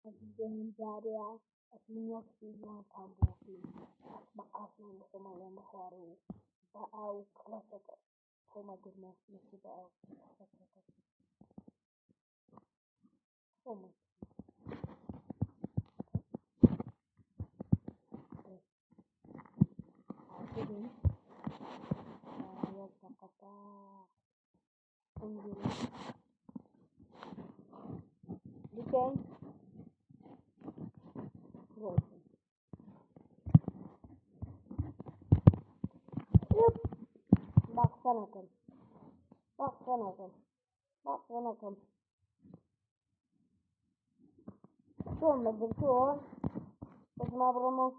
الجهنجارية أتمنى فيها تابوكي بقاسم بسما لما خارو بقاو كلاسك هما قلنا نسي بقاو هما عاقلين يلتقطا انجلي لكن روسي يب بقسنكم بقسنكم بقسنكم شلون بدلتوه بس ما برمو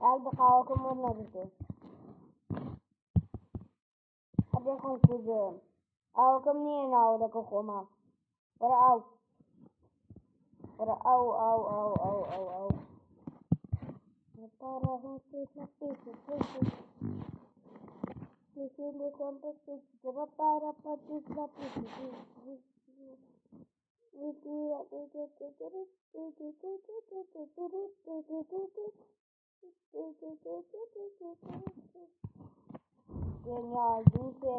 ألبقاكم ونبتو أبيكم كوزين أو كم نين أو لك خوما ورأو ورأو أو para vocês na pista, se ele conta que vai para partir da pista. Genial, dice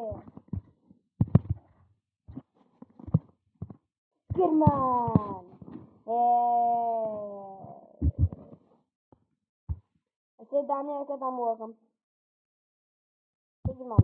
Skirman. Você dá minha que tá morta. Tudo mal,